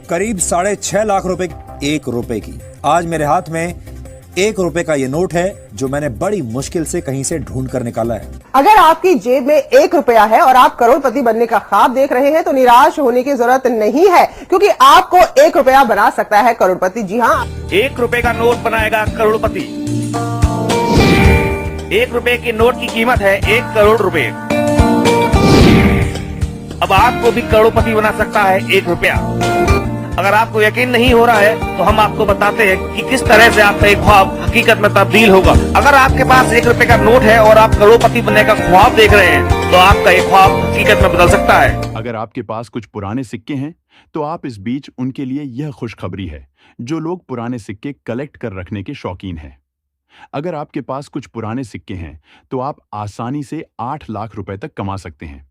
करीब 6.5 लाख रुपए 1 रुपए की। आज मेरे हाथ में 1 रुपए का ये नोट है जो मैंने बड़ी मुश्किल से कहीं से ढूंढ कर निकाला है। अगर आपकी जेब में 1 रुपया है और आप करोड़पति बनने का ख्वाब देख रहे हैं तो निराश होने की जरूरत नहीं है, क्योंकि आपको 1 रुपया बना सकता है करोड़पति। जी हाँ, 1 रुपए का नोट बनाएगा करोड़पति। 1 रुपए के नोट की कीमत है 1 करोड़ रुपए। अब आपको भी करोड़पति बना सकता है 1 रुपया। अगर आपको यकीन नहीं हो रहा है तो हम आपको बताते हैं कि किस तरह से आपका एक ख्वाब हकीकत में तब्दील होगा। अगर आपके पास 1 रुपए का नोट है और आप करोड़पति बनने का ख्वाब देख रहे हैं तो आपका एक ख्वाब हकीकत में बदल सकता है। अगर आपके पास कुछ पुराने सिक्के हैं तो आप इस बीच उनके लिए यह खुशखबरी है जो लोग पुराने सिक्के कलेक्ट कर रखने के शौकीन हैं। अगर आपके पास कुछ पुराने सिक्के हैं तो आप आसानी से 8 लाख रुपए तक कमा सकते हैं।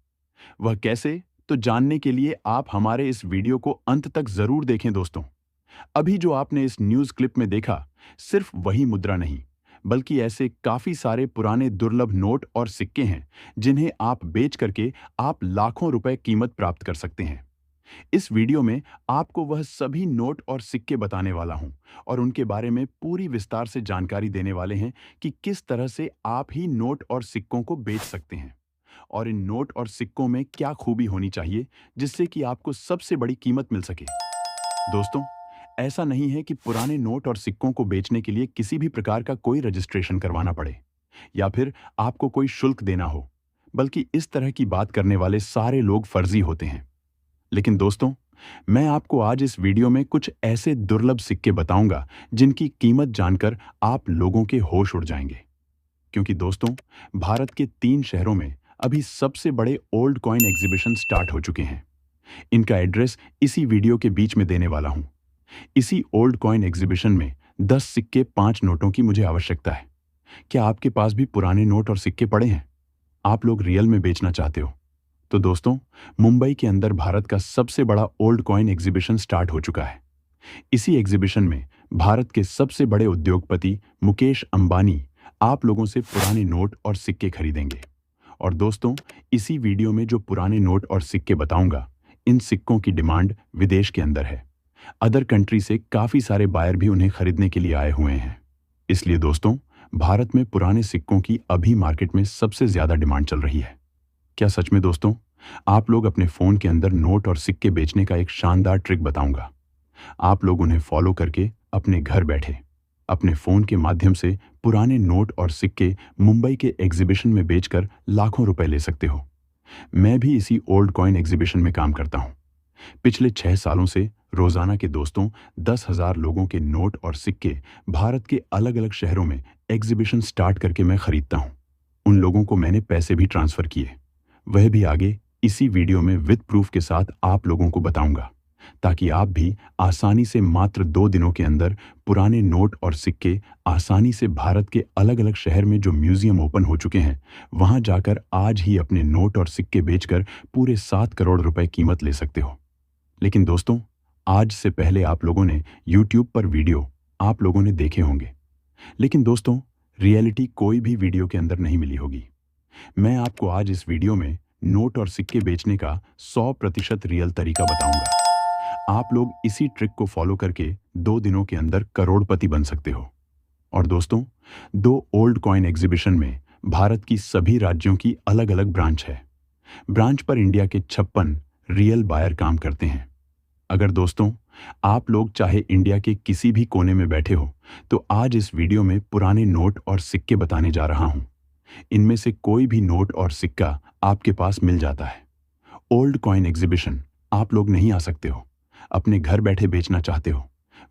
वह कैसे, तो जानने के लिए आप हमारे इस वीडियो को अंत तक जरूर देखें दोस्तों। अभी जो आपने इस न्यूज क्लिप में देखा, सिर्फ वही मुद्रा नहीं बल्कि ऐसे काफी सारे पुराने दुर्लभ नोट और सिक्के हैं जिन्हें आप बेच करके आप लाखों रुपए कीमत प्राप्त कर सकते हैं। इस वीडियो में आपको वह सभी नोट और सिक्के बताने वाला हूं और उनके बारे में पूरी विस्तार से जानकारी देने वाले हैं कि किस तरह से आप ही नोट और सिक्कों को बेच सकते हैं और इन नोट और सिक्कों में क्या खूबी होनी चाहिए जिससे कि आपको सबसे बड़ी कीमत मिल सके। दोस्तों, ऐसा नहीं है कि पुराने नोट और सिक्कों को बेचने के लिए किसी भी प्रकार का कोई रजिस्ट्रेशन करवाना पड़े या फिर आपको कोई शुल्क देना हो, बल्कि इस तरह की बात करने वाले सारे लोग फर्जी होते हैं। लेकिन दोस्तों, मैं आपको आज इस वीडियो में कुछ ऐसे दुर्लभ सिक्के बताऊंगा जिनकी कीमत जानकर आप लोगों के होश उड़ जाएंगे। क्योंकि दोस्तों, भारत के 3 शहरों में अभी सबसे बड़े ओल्ड कॉइन एग्जीबिशन स्टार्ट हो चुके हैं। इनका एड्रेस इसी वीडियो के बीच में देने वाला हूं। इसी ओल्ड कॉइन एग्जीबिशन में 10 सिक्के 5 नोटों की मुझे आवश्यकता है। क्या आपके पास भी पुराने नोट और सिक्के पड़े हैं? आप लोग रियल में बेचना चाहते हो? तो दोस्तों, मुंबई के अंदर भारत का सबसे बड़ा ओल्ड कॉइन एग्जीबिशन स्टार्ट हो चुका है। इसी एग्जीबिशन में भारत के सबसे बड़े उद्योगपति मुकेश अंबानी आप लोगों से पुराने नोट और सिक्के खरीदेंगे। और दोस्तों, इसी वीडियो में जो पुराने नोट और सिक्के बताऊंगा, इन सिक्कों की डिमांड विदेश के अंदर है। अदर कंट्री से काफी सारे बायर भी उन्हें खरीदने के लिए आए हुए हैं। इसलिए दोस्तों, भारत में पुराने सिक्कों की अभी मार्केट में सबसे ज्यादा डिमांड चल रही है। क्या सच में दोस्तों? आप लोग अपने फोन के अंदर नोट और सिक्के बेचने का एक शानदार ट्रिक बताऊंगा। आप लोग उन्हें फॉलो करके अपने घर बैठे अपने फोन के माध्यम से पुराने नोट और सिक्के मुंबई के एग्जीबिशन में बेचकर लाखों रुपए ले सकते हो। मैं भी इसी ओल्ड कॉइन एग्जीबिशन में काम करता हूं। पिछले 6 सालों से रोजाना के दोस्तों 10,000 लोगों के नोट और सिक्के भारत के अलग अलग शहरों में एग्जीबिशन स्टार्ट करके मैं खरीदता हूं। उन लोगों को मैंने पैसे भी ट्रांसफर किए, वह भी आगे इसी वीडियो में विद प्रूफ के साथ आप लोगों को बताऊंगा, ताकि आप भी आसानी से मात्र 2 दिनों के अंदर पुराने नोट और सिक्के आसानी से भारत के अलग अलग शहर में जो म्यूजियम ओपन हो चुके हैं वहां जाकर आज ही अपने नोट और सिक्के बेचकर पूरे 7 करोड़ रुपए कीमत ले सकते हो। लेकिन दोस्तों, आज से पहले आप लोगों ने YouTube पर वीडियो आप लोगों ने देखे होंगे, लेकिन दोस्तों, रियलिटी कोई भी वीडियो के अंदर नहीं मिली होगी। मैं आपको आज इस वीडियो में नोट और सिक्के बेचने का 100% रियल तरीका बताऊंगा। आप लोग इसी ट्रिक को फॉलो करके 2 दिनों के अंदर करोड़पति बन सकते हो। और दोस्तों, 2 ओल्ड कॉइन एग्जीबिशन में भारत की सभी राज्यों की अलग अलग ब्रांच है। ब्रांच पर इंडिया के 56 रियल बायर काम करते हैं। अगर दोस्तों, आप लोग चाहे इंडिया के किसी भी कोने में बैठे हो तो आज इस वीडियो में पुराने नोट और सिक्के बताने जा रहा हूं। इनमें से कोई भी नोट और सिक्का आपके पास मिल जाता है। ओल्ड कॉइन एग्जीबिशन आप लोग नहीं आ सकते हो, अपने घर बैठे बेचना चाहते हो,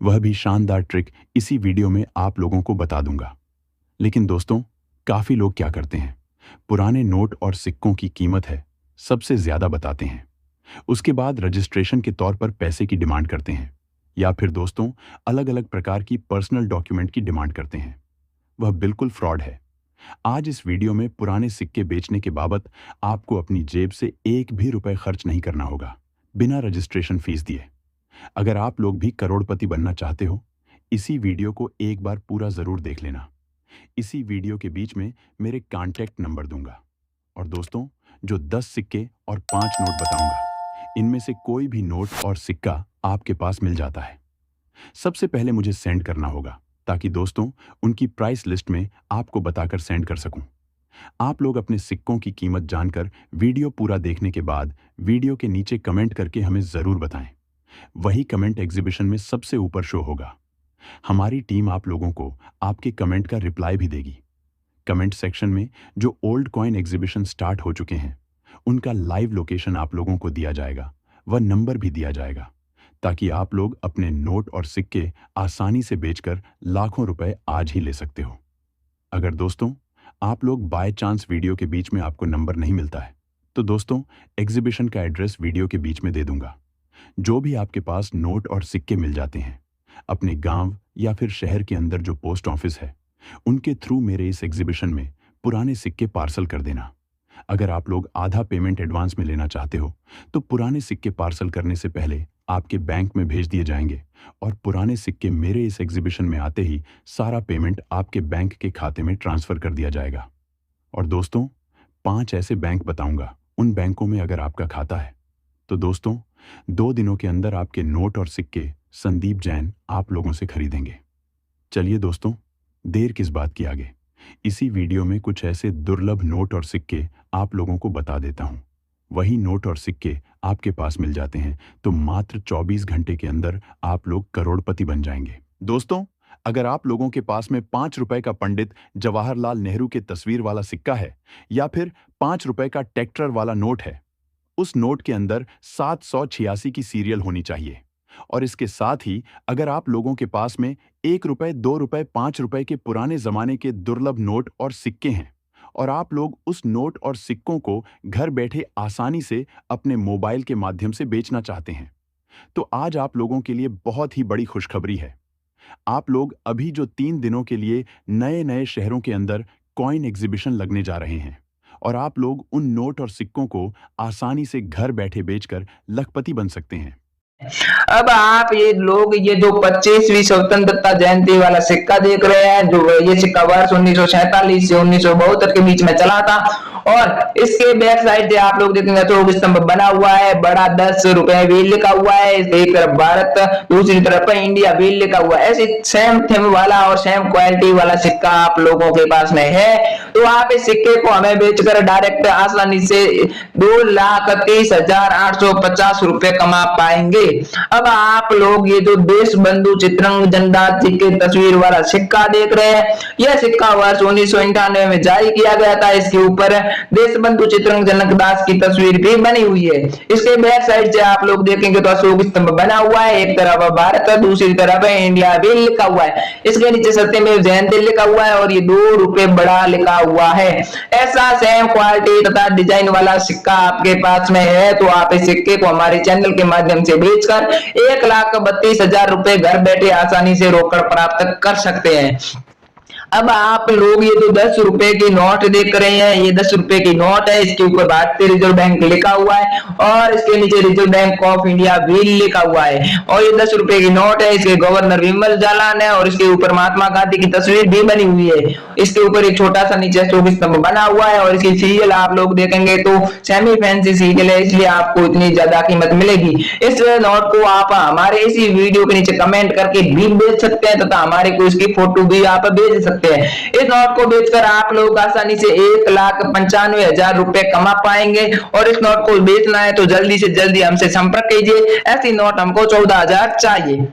वह भी शानदार ट्रिक इसी वीडियो में आप लोगों को बता दूंगा। लेकिन दोस्तों, काफी लोग क्या करते हैं, पुराने नोट और सिक्कों की कीमत है सबसे ज्यादा बताते हैं, उसके बाद रजिस्ट्रेशन के तौर पर पैसे की डिमांड करते हैं, या फिर दोस्तों अलग अलग प्रकार की पर्सनल डॉक्यूमेंट की डिमांड करते हैं। वह बिल्कुल फ्रॉड है। आज इस वीडियो में पुराने सिक्के बेचने के बाबत आपको अपनी जेब से 1 भी रुपए खर्च नहीं करना होगा, बिना रजिस्ट्रेशन फीस दिए। अगर आप लोग भी करोड़पति बनना चाहते हो, इसी वीडियो को एक बार पूरा जरूर देख लेना। इसी वीडियो के बीच में मेरे कॉन्टैक्ट नंबर दूंगा और दोस्तों, जो 10 सिक्के और 5 नोट बताऊंगा, इनमें से कोई भी नोट और सिक्का आपके पास मिल जाता है। सबसे पहले मुझे सेंड करना होगा ताकि दोस्तों उनकी प्राइस लिस्ट में आपको बताकर सेंड कर सकूं। आप लोग अपने सिक्कों की कीमत जानकर वीडियो पूरा देखने के बाद वीडियो के नीचे कमेंट करके हमें जरूर बताएं। वही कमेंट एग्जीबिशन में सबसे ऊपर शो होगा। हमारी टीम आप लोगों को आपके कमेंट का रिप्लाई भी देगी। कमेंट सेक्शन में जो ओल्ड कॉइन एग्जीबिशन स्टार्ट हो चुके हैं उनका लाइव लोकेशन आप लोगों को दिया जाएगा, वह नंबर भी दिया जाएगा ताकि आप लोग अपने नोट और सिक्के आसानी से बेचकर लाखों रुपए आज ही ले सकते हो। अगर दोस्तों आप लोग बाय चांस वीडियो के बीच में आपको नंबर नहीं मिलता है तो दोस्तों एग्जीबिशन का एड्रेस वीडियो के बीच में दे दूंगा। जो भी आपके पास नोट और सिक्के मिल जाते हैं अपने गांव या फिर शहर के अंदर जो पोस्ट ऑफिस है उनके थ्रू मेरे इस एग्जीबिशन में पुराने सिक्के पार्सल कर देना। अगर आप लोग आधा पेमेंट एडवांस में लेना चाहते हो तो पुराने सिक्के पार्सल करने से पहले आपके बैंक में भेज दिए जाएंगे और पुराने सिक्के मेरे इस एग्जीबिशन में आते ही सारा पेमेंट आपके बैंक के खाते में ट्रांसफर कर दिया जाएगा। और दोस्तों 5 ऐसे बैंक बताऊंगा, उन बैंकों में अगर आपका खाता है तो दोस्तों 2 दिनों के अंदर आपके नोट और सिक्के संदीप जैन आप लोगों से खरीदेंगे। चलिए दोस्तों देर किस बात की, आगे इसी वीडियो में कुछ ऐसे दुर्लभ नोट और सिक्के आप लोगों को बता देता हूं। वही नोट और सिक्के आपके पास मिल जाते हैं तो मात्र 24 घंटे के अंदर आप लोग करोड़पति बन जाएंगे। दोस्तों अगर आप लोगों के पास में 5 रुपए का पंडित जवाहरलाल नेहरू के तस्वीर वाला सिक्का है या फिर 5 रुपए का ट्रैक्टर वाला नोट है, उस नोट के अंदर 786 की सीरियल होनी चाहिए। और इसके साथ ही अगर आप लोगों के पास में 1 रुपए, 2 रुपए, 5 रुपए के पुराने जमाने के दुर्लभ नोट और सिक्के हैं और आप लोग उस नोट और सिक्कों को घर बैठे आसानी से अपने मोबाइल के माध्यम से बेचना चाहते हैं तो आज आप लोगों के लिए बहुत ही बड़ी खुशखबरी है। आप लोग अभी जो 3 दिनों के लिए नए नए शहरों के अंदर कॉइन एग्जीबिशन लगने जा रहे हैं और आप लोग उन नोट और सिक्कों को आसानी से घर बैठे बेचकर लखपति बन सकते हैं। अब आप ये लोग ये जो 25वीं स्वतंत्रता जयंती वाला सिक्का देख रहे हैं, जो ये सिक्का वर्ष 1947 से 1972 के बीच में चला था और इसके बैक साइड से आप लोग देखेंगे तो स्तंभ बना हुआ है, बड़ा 10 रुपए भी लिखा हुआ है, एक तरफ भारत दूसरी तरफ इंडिया भी लिखा हुआ है। ऐसे सेम थीम वाला और सेम क्वालिटी वाला सिक्का आप लोगों के पास में है तो आप इस सिक्के को हमें बेचकर डायरेक्ट आसानी से 2,30,850 रुपए कमा पाएंगे। अब आप लोग ये जो देश बंधु चित्रंग जनदास जी की तस्वीर वाला सिक्का देख रहे हैं, यह सिक्का वर्ष 1998 में जारी किया गया था। इसके ऊपर देश बंधु चित्रंग जनदास की तस्वीर भी बनी हुई है। इसके बैक साइड से आप लोग देखेंगे तो अशोक स्तंभ बना हुआ है, एक तरफ भारत दूसरी तरफ इंडिया भी लिखा हुआ है। इसके नीचे सत्यमेव जयते लिखा हुआ है और ये 2 रुपए बड़ा लिखा हुआ है। ऐसा सेम क्वालिटी तथा डिजाइन वाला सिक्का आपके पास में है तो आप इस सिक्के को हमारे चैनल के माध्यम से बेचकर 1,32,000 रुपए घर बैठे आसानी से रोकड़ प्राप्त कर सकते हैं। अब आप लोग ये जो 10 रुपए की नोट देख रहे हैं, ये 10 रुपए की नोट है, इसके ऊपर भारतीय रिजर्व बैंक लिखा हुआ है और इसके नीचे रिजर्व बैंक ऑफ इंडिया भी लिखा हुआ है। और ये 10 रुपए की नोट है, इसके गवर्नर विमल जालान है और इसके ऊपर महात्मा गांधी की तस्वीर भी बनी हुई है। इसके ऊपर एक छोटा सा नीचे अशोक स्तंभ बना हुआ है और इसकी सीरियल आप लोग देखेंगे तो सेमी फैंसी सीरियल है, इसलिए आपको इतनी ज्यादा कीमत मिलेगी। इस नोट को आप हमारे इसी वीडियो के नीचे कमेंट करके भी बेच सकते हैं तथा हमारे को इसकी फोटो भी आप भेज सकते हैं। इस नोट को बेचकर आप लोग आसानी से 1,95,000 रुपए कमा पाएंगे और इस नोट को बेचना है तो जल्दी से जल्दी हमसे संपर्क कीजिए। ऐसी नोट हमको 14,000 चाहिए।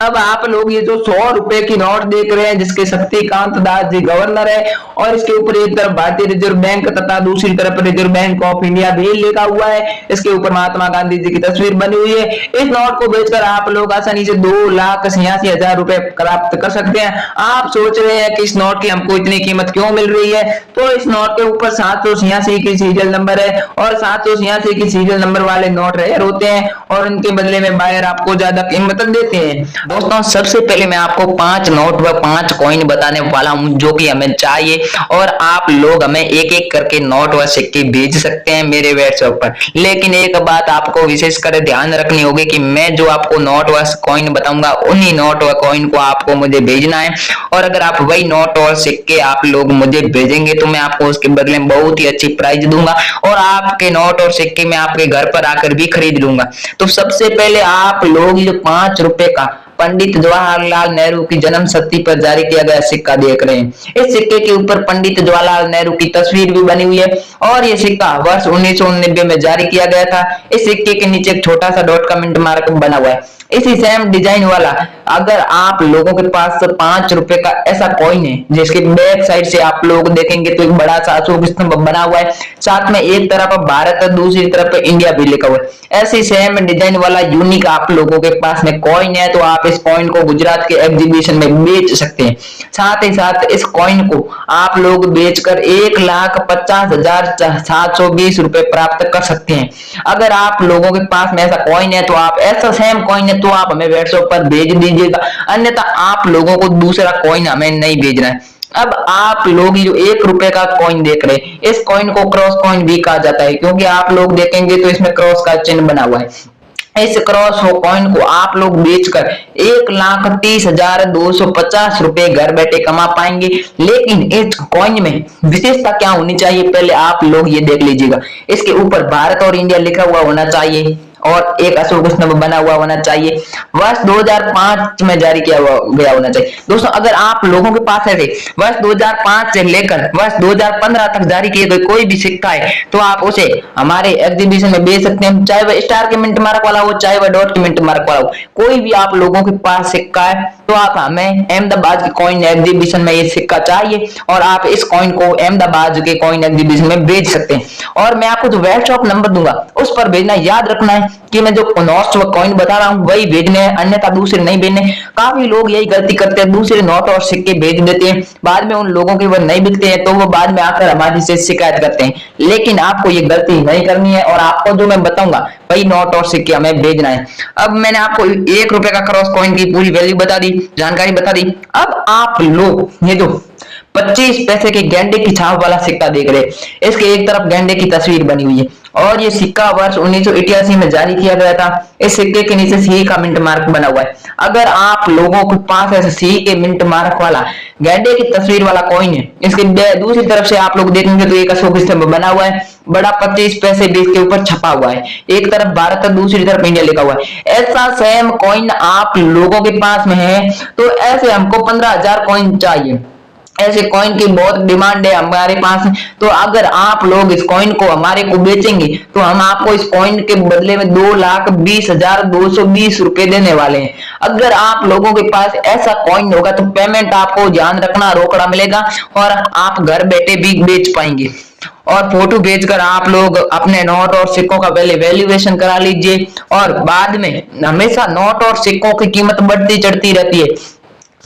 अब आप लोग ये जो 100 रुपए की नोट देख रहे हैं जिसके शक्तिकांत दास जी गवर्नर है और इसके ऊपर एक तरफ भारतीय रिजर्व बैंक तथा दूसरी तरफ रिजर्व बैंक ऑफ इंडिया भी लिखा हुआ है। इसके ऊपर महात्मा गांधी जी की तस्वीर बनी हुई है। इस नोट को बेचकर आप लोग आसानी से 2,86,000 रुपए प्राप्त कर सकते हैं। आप सोच रहे हैं कि इस नोट की हमको इतनी कीमत क्यों मिल रही है, तो इस नोट के ऊपर 786 की सीरियल नंबर है और 786 की सीरियल नंबर वाले नोट रेयर होते हैं और उनके बदले में बायर आपको ज्यादा कीमत देते हैं। दोस्तों सबसे पहले मैं आपको 5 नोट व 5 कॉइन बताने वाला हूं जो कि हमें चाहिए, और आप लोग हमें एक एक करके नोट व सिक्के भेज सकते हैं मेरे व्हाट्सएप पर। लेकिन एक बात आपको विशेष कर ध्यान रखनी होगी कि मैं जो आपको नोट व कॉइन बताऊंगा उन्हीं नोट व कॉइन को आपको मुझे भेजना है, और अगर आप वही नोट और सिक्के आप लोग मुझे भेजेंगे तो मैं आपको उसके बदले में बहुत ही अच्छी प्राइज दूंगा, और आपके नोट और सिक्के मैं आपके घर पर आकर भी खरीद लूंगा। तो सबसे पहले आप लोग जो 5 रुपए का पंडित जवाहरलाल नेहरू की जन्म शती पर जारी किया गया सिक्का देख रहे हैं, इस सिक्के के ऊपर पंडित जवाहरलाल नेहरू की तस्वीर भी बनी हुई है, और ये सिक्का वर्ष 1989 में जारी किया गया था। इस सिक्के के नीचे एक छोटा सा डॉट का मिंट मार्क बना हुआ है। इसी सेम डिजाइन वाला अगर आप लोगों के पास 5 रुपए का ऐसा कॉइन है जिसके बैक साइड से आप लोग देखेंगे तो एक बड़ा सा अशोक स्तंभ बना हुआ है, साथ में एक तरफ भारत और दूसरी तरफ इंडिया भी लिखा हुआ है, ऐसी सेम डिजाइन वाला यूनिक आप लोगों के पास में कॉइन है तो आप इस कॉइन को गुजरात के एग्जीबिशन में बेच सकते हैं। साथ ही साथ इस कॉइन को आप लोग बेचकर 1,50,720 रुपए प्राप्त कर सकते हैं। अगर आप लोगों के पास में ऐसा कॉइन है तो आप ऐसा सेम कॉइन है तो आप हमें व्हाट्सएप पर भेज दीजिएगा, अन्यथा आप लोगों को दूसरा कॉइन हमें नहीं भेजना है। अब आप लोग जो 1 रुपए का कॉइन देख रहे हैं, इस कॉइन को क्रॉस कॉइन भी कहा जाता है, क्योंकि आप लोग देखेंगे तो इसमें क्रॉस का चिन्ह बना हुआ है। इस क्रॉस कॉइन को आप लोग बेचकर 1,30,250 रुपए घर बैठे कमा पाएंगे। लेकिन इस कॉइन में विशेषता क्या होनी चाहिए, पहले आप लोग ये देख लीजिएगा। इसके ऊपर भारत और इंडिया लिखा हुआ होना चाहिए, और एक अशोक स्तंभ बना हुआ होना चाहिए, वर्ष 2005 में जारी किया गया होना चाहिए। दोस्तों अगर आप लोगों के पास है वर्ष 2005 से लेकर वर्ष 2015 तक जारी किए गए कोई भी सिक्का है तो आप उसे हमारे एग्जीबिशन में बेच सकते हैं, चाहे वह स्टार के मिंट मार्क वाला हो चाहे वह डॉट के मिंट मार्क वाला हो। कोई भी आप लोगों के पास सिक्का है तो आप हमें अहमदाबाद के कॉइन एग्जीबिशन में ये सिक्का चाहिए, और आप इस कॉइन को अहमदाबाद के कॉइन एग्जीबिशन में बेच सकते हैं। और मैं आपको जो व्हाट्सएप नंबर दूंगा उस पर भेजना याद रखना है कि मैं जो नोट्स व कॉइन बता रहा हूं वही भेजने हैं, अन्यथा दूसरे नहीं भेजने। काफी लोग यही गलती करते हैं, दूसरे नोट और सिक्के भेज देते हैं, बाद में उन लोगों के वो नहीं बिकते हैं तो वो बाद में आकर हमारी से शिकायत करते हैं। लेकिन आपको ये गलती नहीं करनी है, और आपको जो मैं बताऊंगा वही नोट और सिक्के हमें भेजना है। अब मैंने आपको 1 रुपए का क्रॉस कॉइन की पूरी वैल्यू बता दी, जानकारी बता दी। अब आप लोग ये जो 25 पैसे के गेंडे की छाप वाला सिक्का देख रहे हैं, इसके एक तरफ गेंडे की तस्वीर बनी हुई है, और ये सिक्का वर्ष 1988 में जारी किया गया था। इस सिक्के के नीचे सी का मिंट मार्क बना हुआ है। अगर आप लोगों के पास ऐसे सी के मिंट मार्क वाला गेंडे की तस्वीर वाला कॉइन है, इसके दूसरी तरफ से आप लोग देखेंगे तो एक अशोक स्तंभ बना हुआ है, बड़ा 25 पैसे भी इसके ऊपर छपा हुआ है, एक तरफ भारत और दूसरी तरफ इंडिया लिखा हुआ है। ऐसा सेम कॉइन आप लोगों के पास में है तो ऐसे हमको 15,000 कॉइन चाहिए। ऐसे कॉइन की बहुत डिमांड है हमारे पास, तो अगर आप लोग इस कॉइन को हमारे को बेचेंगे तो हम आपको इस कॉइन के बदले में 2,20,220 रुपए देने वाले हैं। अगर आप लोगों के पास ऐसा कॉइन होगा तो पेमेंट आपको ध्यान रखना रोकड़ा मिलेगा, और आप घर बैठे भी बेच पाएंगे। और फोटो भेजकर आप लोग अपने नोट और सिक्कों का पहले वैल्यूएशन करा लीजिए, और बाद में हमेशा नोट और सिक्कों की कीमत बढ़ती चढ़ती रहती है,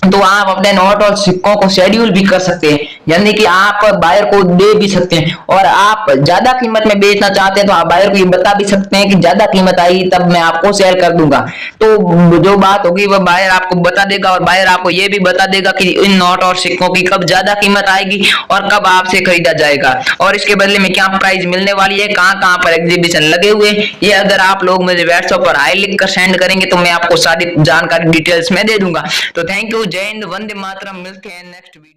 तो आप अपने नोट और सिक्कों को शेड्यूल भी कर सकते हैं, यानी कि आप बायर को दे भी सकते हैं। और आप ज्यादा कीमत में बेचना चाहते हैं तो आप बायर को ये बता भी सकते हैं कि ज्यादा कीमत आएगी तब मैं आपको सेल कर दूंगा। तो जो बात होगी वह बायर आपको बता देगा, और बायर आपको ये भी बता देगा कि इन नोट और सिक्कों की कब ज्यादा कीमत आएगी और कब आपसे खरीदा जाएगा, और इसके बदले में क्या प्राइस मिलने वाली है, कहाँ कहाँ पर एग्जीबिशन लगे हुए। ये अगर आप लोग मुझे व्हाट्सएप पर हाई लिख कर सेंड करेंगे तो मैं आपको सारी जानकारी डिटेल्स में दे दूंगा। तो थैंक यू, जय हिंद, वंदे मातरम। मिलते हैं नेक्स्ट वीडियो।